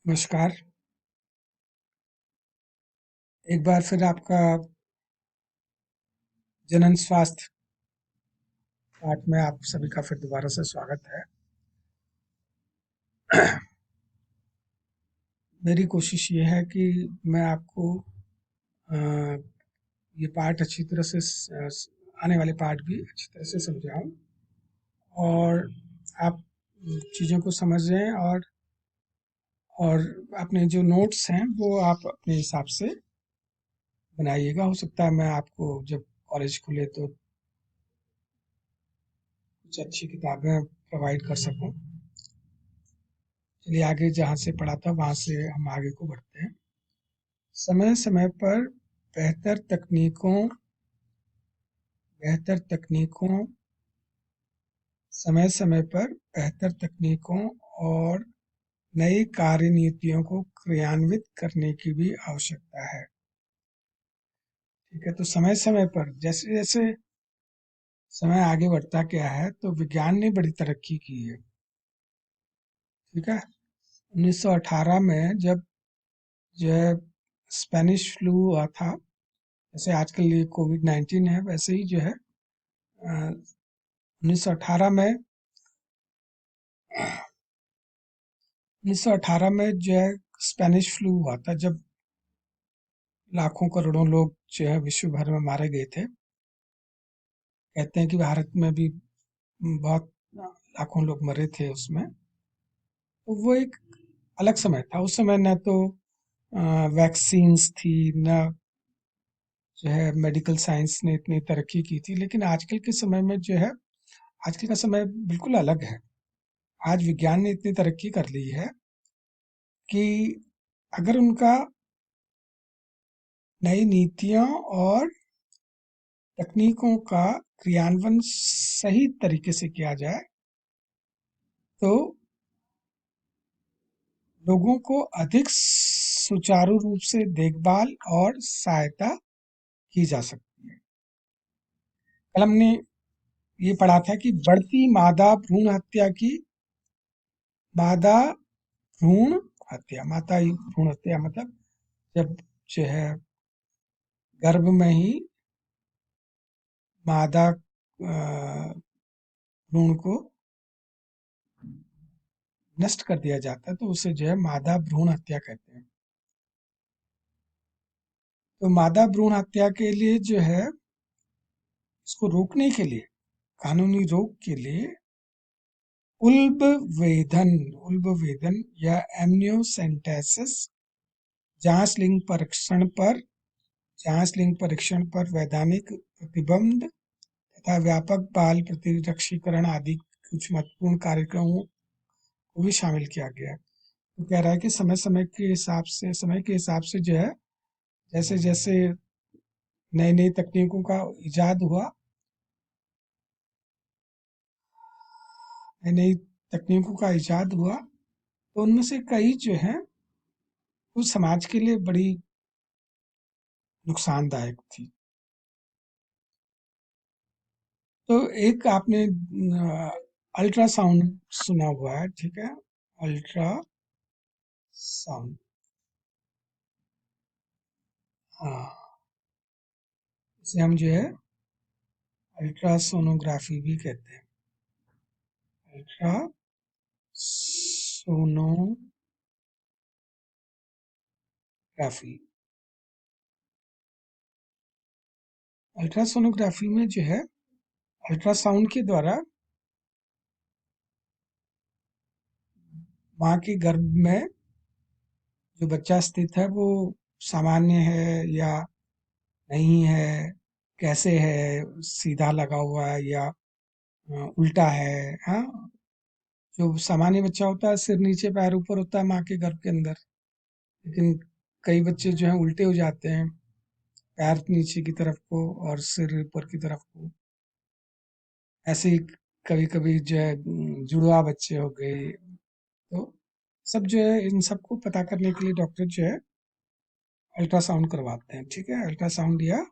नमस्कार। एक बार फिर आपका जनन स्वास्थ्य पाठ में आप सभी का फिर दोबारा से स्वागत है। मेरी कोशिश ये है कि मैं आपको अ, ये पाठ अच्छी तरह से आने वाले पाठ भी अच्छी तरह से समझाऊं और आप चीज़ों को समझें और अपने जो नोट्स हैं वो आप अपने हिसाब से बनाइएगा। हो सकता है मैं आपको जब कॉलेज खुले तो कुछ अच्छी किताबें प्रोवाइड कर सकूं। चलिए आगे जहाँ से पढ़ा था वहाँ से हम आगे को बढ़ते हैं। समय समय पर बेहतर तकनीकों बेहतर तकनीकों समय समय पर बेहतर तकनीकों और नई कार्यनीतियों को क्रियान्वित करने की भी आवश्यकता है। ठीक है, तो समय समय पर जैसे जैसे समय आगे बढ़ता गया है तो विज्ञान ने बड़ी तरक्की की है। ठीक है, 1918 में जब जो है स्पेनिश फ्लू हुआ था, जैसे आजकल ये कोविड-19 है, वैसे ही जो है 1918 में 1918 में जो है स्पेनिश फ्लू हुआ था, जब लाखों करोड़ों लोग जो है विश्व भर में मारे गए थे। कहते हैं कि भारत में भी बहुत लाखों लोग मरे थे उसमें। तो वो एक अलग समय था। उस समय न तो वैक्सीन्स थी, न जो है मेडिकल साइंस ने इतनी तरक्की की थी। लेकिन आजकल के समय में जो है आजकल का समय बिल्कुल अलग है। आज विज्ञान ने इतनी तरक्की कर ली है कि अगर उनका नई नीतियां और तकनीकों का क्रियान्वयन सही तरीके से किया जाए तो लोगों को अधिक सुचारू रूप से देखभाल और सहायता की जा सकती है। कल हमने ये पढ़ा था कि बढ़ती मादा भ्रूण माता भ्रूण हत्या मतलब जब जो है गर्भ में ही मादा भ्रूण को नष्ट कर दिया जाता है तो उसे जो है मादा भ्रूण हत्या कहते हैं। तो मादा भ्रूण हत्या के लिए जो है इसको रोकने के लिए, कानूनी रोक के लिए उल्ब वेदन या एमनियोसेंटेसिस जांच लिंग परीक्षण पर वैधानिक प्रतिबंध तथा व्यापक बाल प्रतिरक्षीकरण आदि कुछ महत्वपूर्ण कार्यक्रमों को भी शामिल किया गया है। तो कह रहा है कि समय के हिसाब से जो है जैसे जैसे नई नई तकनीकों का इजाद हुआ, नई नई तकनीकों का इजाद हुआ तो उनमें से कई जो है वो समाज के लिए बड़ी नुकसानदायक थी। तो एक आपने अल्ट्रासाउंड सुना हुआ है, ठीक है, अल्ट्रासाउंड। हाँ, इसे हम जो है अल्ट्रासोनोग्राफी भी कहते हैं। अल्ट्रासोनोग्राफी, अल्ट्रासोनोग्राफी में जो है अल्ट्रासाउंड के द्वारा माँ के गर्भ में जो बच्चा स्थित है वो सामान्य है या नहीं है, कैसे है, सीधा लगा हुआ है या उल्टा है। हाँ, जो सामान्य बच्चा होता है सिर नीचे पैर ऊपर होता है माँ के गर्भ के अंदर, लेकिन कई बच्चे जो हैं उल्टे हो जाते हैं, पैर नीचे की तरफ को और सिर ऊपर की तरफ को। ऐसे ही कभी कभी जो है जुड़वा बच्चे हो गए। तो सब जो है इन सबको पता करने के लिए डॉक्टर जो है अल्ट्रासाउंड करवाते हैं। ठीक है, अल्ट्रासाउंड या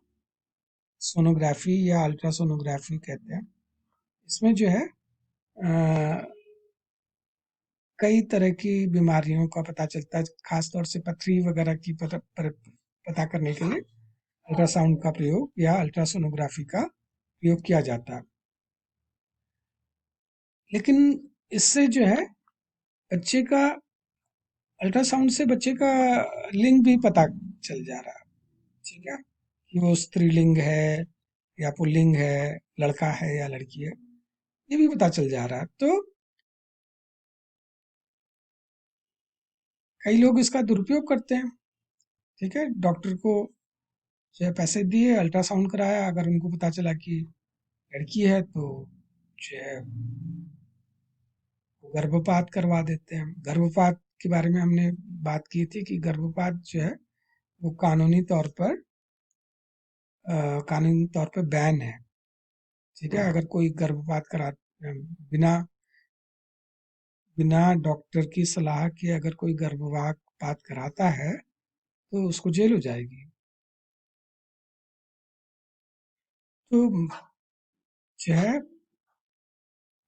सोनोग्राफी या अल्ट्रासोनोग्राफी कहते हैं। इसमें जो है कई तरह की बीमारियों का पता चलता है, खास तौर से पथरी वगैरह की पता करने के लिए अल्ट्रासाउंड का प्रयोग या अल्ट्रासोनोग्राफी का प्रयोग किया जाता है। लेकिन इससे जो है बच्चे का अल्ट्रासाउंड से बच्चे का लिंग भी पता चल जा रहा है। ठीक है, कि वो स्त्रीलिंग है या पुल्लिंग है, लड़का है या लड़की है, ये भी पता चल जा रहा है। तो कई लोग इसका दुरुपयोग करते हैं। ठीक है, डॉक्टर को जो है पैसे दिए, अल्ट्रासाउंड कराया, अगर उनको पता चला कि लड़की है तो जो है वो गर्भपात करवा देते हैं। गर्भपात के बारे में हमने बात की थी कि गर्भपात जो है वो कानूनी तौर पर बैन है। ठीक है, अगर कोई गर्भपात करा बिना बिना डॉक्टर की सलाह के अगर कोई गर्भपात कराता है तो उसको जेल हो जाएगी। तो जो है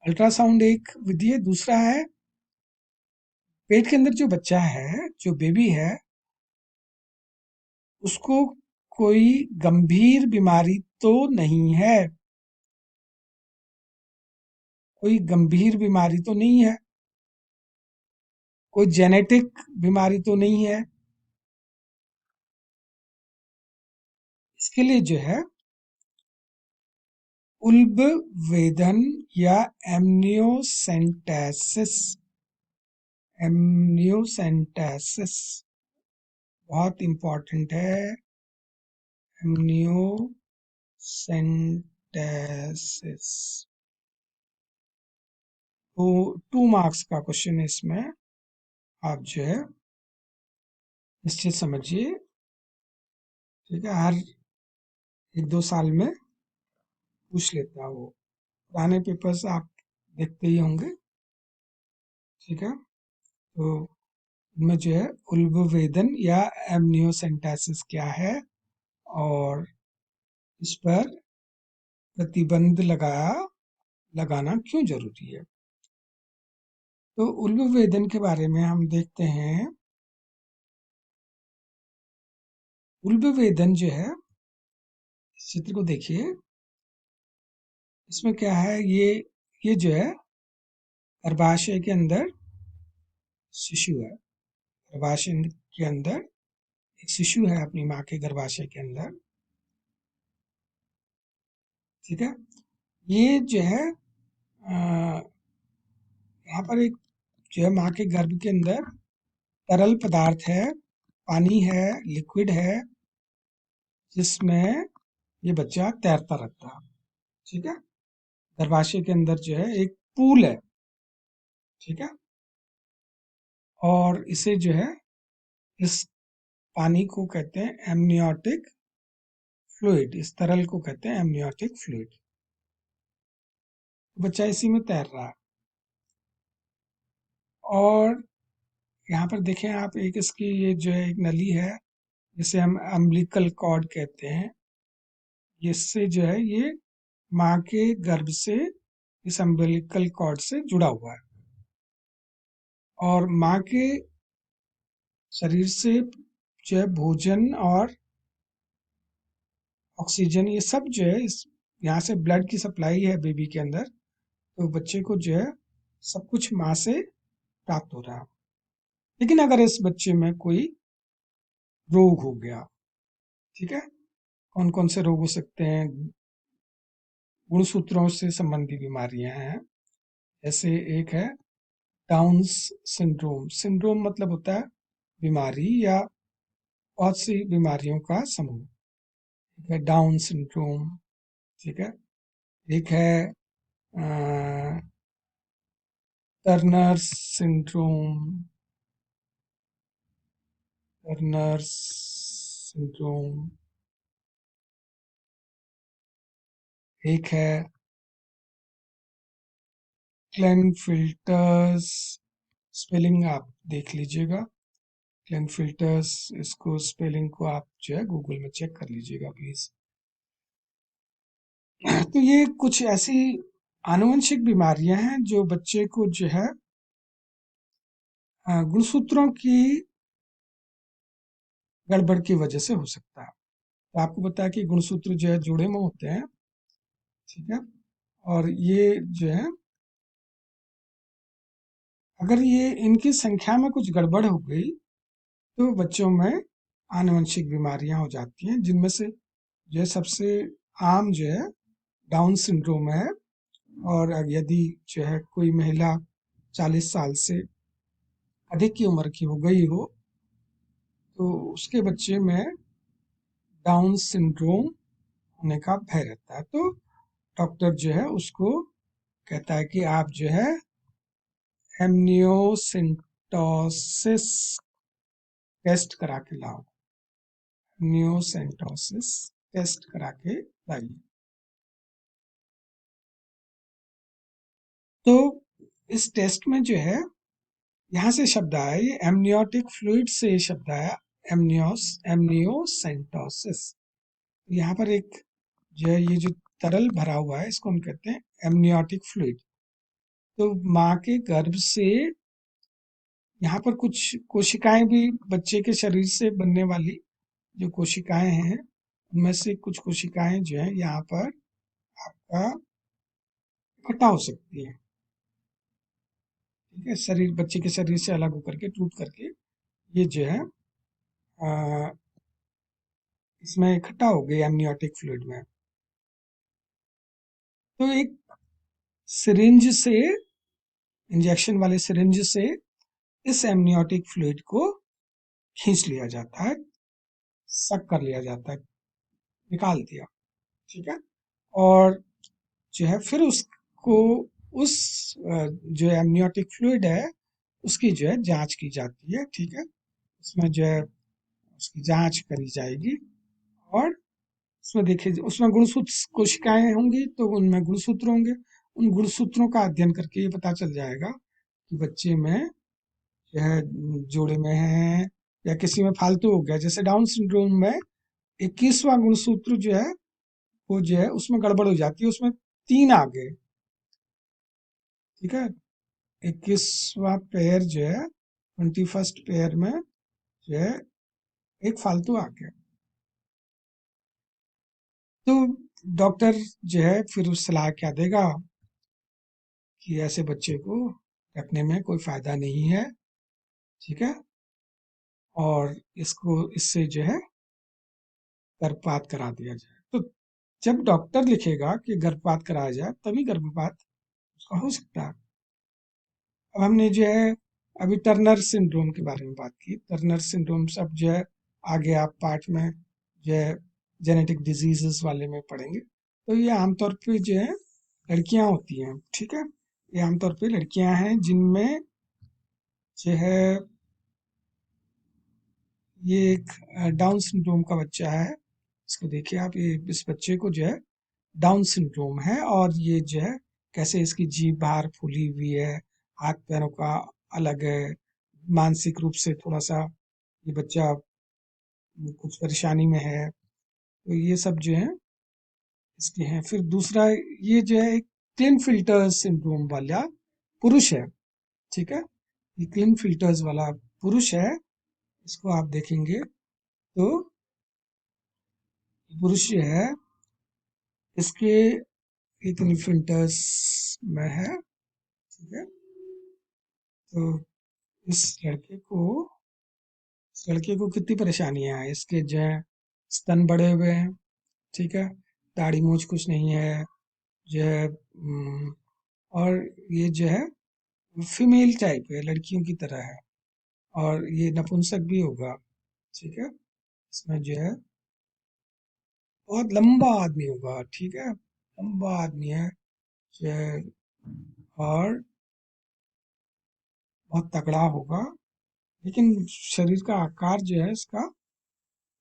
अल्ट्रासाउंड एक विधि है। दूसरा है, पेट के अंदर जो बच्चा है, जो बेबी है, उसको कोई गंभीर बीमारी तो नहीं है, कोई गंभीर बीमारी तो नहीं है, कोई जेनेटिक बीमारी तो नहीं है। इसके लिए जो है उल्बवेधन या एमनियोसेंटेसिस एमनियोसेंटेसिस बहुत इंपॉर्टेंट है। एमनियोसेंटेसिस तो 2 मार्क्स का क्वेश्चन है इसमें। आप जो है निश्चित समझिए। ठीक है, हर 1-2 साल में पूछ लेता है वो। पुराने पेपर्स आप देखते ही होंगे। ठीक है, तो इनमें जो है उल्बवेधन या एमनियोसेंटेसिस क्या है और इस पर प्रतिबंध लगाना क्यों जरूरी है। तो उल्बवेधन के बारे में हम देखते हैं। उल्बवेधन जो है, इस चित्र को देखिए, इसमें क्या है, ये जो है गर्भाशय के अंदर शिशु है। गर्भाशय के अंदर एक शिशु है, अपनी माँ के गर्भाशय के अंदर। ठीक है, ये जो है यहाँ पर एक जो है माँ के गर्भ के अंदर तरल पदार्थ है, पानी है, लिक्विड है, जिसमें ये बच्चा तैरता रहता है। ठीक है, गर्भाशय के अंदर जो है एक पूल है। ठीक है, और इसे जो है इस पानी को कहते हैं एमनियोटिक फ्लूइड, इस तरल को कहते हैं एमनियोटिक फ्लूइड। बच्चा इसी में तैर रहा है। और यहाँ पर देखें आप, एक इसकी ये जो है एक नली है, जिसे हम अम्बिलिकल कॉर्ड कहते हैं। इससे जो है ये माँ के गर्भ से इस अम्बिलिकल कॉर्ड से जुड़ा हुआ है, और माँ के शरीर से जो है भोजन और ऑक्सीजन ये सब जो है इस यहाँ से ब्लड की सप्लाई है बेबी के अंदर, तो बच्चे को जो है सब कुछ माँ से प्राप्त हो रहा है। लेकिन अगर इस बच्चे में कोई रोग हो गया, ठीक है, कौन कौन से रोग हो सकते हैं, गुणसूत्रों से संबंधी बीमारियां हैं। जैसे एक है डाउन्स सिंड्रोम। सिंड्रोम मतलब होता है बीमारी या बहुत सी बीमारियों का समूह। ठीक है, डाउन सिंड्रोम। ठीक है, एक है टर्नर सिंड्रोम। Turner syndrome. एक है क्लेनफिल्टर्स। स्पेलिंग आप देख लीजिएगा, क्लेनफिल्टर्स, इसको स्पेलिंग को आप जो है गूगल में चेक कर लीजिएगा प्लीज। तो ये कुछ ऐसी आनुवंशिक बीमारियां हैं जो बच्चे को जो है गुणसूत्रों की गड़बड़ की वजह से हो सकता है। तो आपको पता है कि गुणसूत्र जो है जोड़े में होते हैं, ठीक है। और ये जो है, अगर ये इनकी संख्या में कुछ गड़बड़ हो गई तो बच्चों में आनुवंशिक बीमारियां हो जाती हैं, जिनमें से जो है सबसे आम जो है डाउन सिंड्रोम है। और यदि जो है कोई महिला 40 साल से अधिक की उम्र की हो गई हो तो उसके बच्चे में डाउन सिंड्रोम होने का भय रहता है। तो डॉक्टर जो है उसको कहता है कि आप जो है एमनियोसेंटोसिस टेस्ट करा के लाओ, एमनियोसेंटोसिस टेस्ट करा के लाइए। तो इस टेस्ट में जो है, यहाँ से शब्द आया, ये एमनियोटिक फ्लूइड से ये शब्द आया, एमनियोसेंटोसिस। यहाँ पर एक जो है ये जो तरल भरा हुआ है इसको हम कहते हैं एमनियोटिक फ्लूइड। तो माँ के गर्भ से यहाँ पर कुछ कोशिकाएं भी, बच्चे के शरीर से बनने वाली जो कोशिकाएं हैं उनमें से कुछ कोशिकाएं जो है यहाँ पर आपका इकट्ठा हो सकती है, ठीक है। शरीर, बच्चे के शरीर से अलग होकर के, टूट करके ये जो है आ, इसमें इकट्ठा हो गई एमनियोटिक फ्लूइड में। तो एक सिरिंज से, इंजेक्शन वाले सिरिंज से इस एमनियोटिक फ्लूइड को खींच लिया जाता है, सक कर लिया जाता है, निकाल दिया, ठीक है। और जो है फिर उसको, उस जो एमनियोटिक फ्लूइड है उसकी जो है जांच की जाती है, ठीक है। उसमें जो है उसकी जांच करी जाएगी और उसमें देखिए, उसमें गुणसूत्र कोशिकाएं होंगी तो उनमें गुणसूत्र होंगे। उन गुणसूत्रों का अध्ययन करके ये पता चल जाएगा कि बच्चे में जो है जोड़े में है या किसी में फालतू हो गया। जैसे डाउन सिंड्रोम में 21वां गुणसूत्र जो है वो जो है उसमें गड़बड़ हो जाती है, उसमें 3 आ गए, ठीक है। 21वां पेयर जो है, 21st पेयर में जो है एक फालतू आ गया। तो डॉक्टर जो है फिर उस सलाह क्या देगा कि ऐसे बच्चे को रखने में कोई फायदा नहीं है, ठीक है। और इसको, इससे जो है गर्भपात करा दिया जाए। तो जब डॉक्टर लिखेगा कि गर्भपात कराया जाए तभी गर्भपात उसका हो सकता है। अब हमने जो है अभी टर्नर सिंड्रोम के बारे में बात की। टर्नर सिंड्रोम सब जो है आगे आप पार्ट में जो है जेनेटिक डिजीजेस वाले में पढ़ेंगे। तो ये आमतौर पे जो है लड़कियां होती हैं, ठीक है। ये आमतौर पे लड़कियां हैं जिनमें जो है ये एक डाउन सिंड्रोम का बच्चा है। इसको देखिए आप, ये इस बच्चे को जो है डाउन सिंड्रोम है और ये जो है कैसे इसकी जीभ बाहर फूली हुई है, हाथ पैरों का अलग है, मानसिक रूप से थोड़ा सा ये बच्चा कुछ परेशानी में है। तो ये सब जो है इसके हैं। फिर दूसरा ये जो है क्लिन फिल्टर सिंड्रोम वाला पुरुष है, ठीक है। ये क्लिन फिल्टर्स वाला पुरुष है। इसको आप देखेंगे तो पुरुष जो है इसके क्लिन फिल्टर्स में है, ठीक है। तो इस लड़के को इस लड़के को कितनी परेशानियां हैं। इसके जो है स्तन बड़े हुए हैं, ठीक है। दाढ़ी मूछ कुछ नहीं है जो है, और ये जो है फीमेल टाइप है, लड़कियों की तरह है। और ये नपुंसक भी होगा, ठीक है। इसमें जो है बहुत लंबा आदमी होगा, ठीक है, लंबा आदमी है जो है, और बहुत तगड़ा होगा। लेकिन शरीर का आकार जो है इसका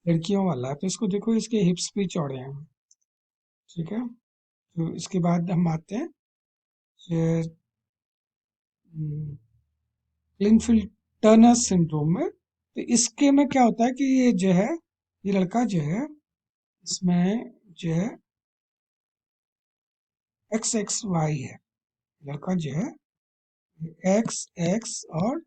लड़कियों वाला है। तो इसको देखो, इसके हिप्स भी चौड़े हैं, ठीक है। तो इसके बाद हम आते हैं क्लिनफील्ड टर्नर सिंड्रोम में। तो इसके में क्या होता है कि ये जो है, ये लड़का जो है इसमें जो है XXY है, लड़का जो है एक्स एक्स और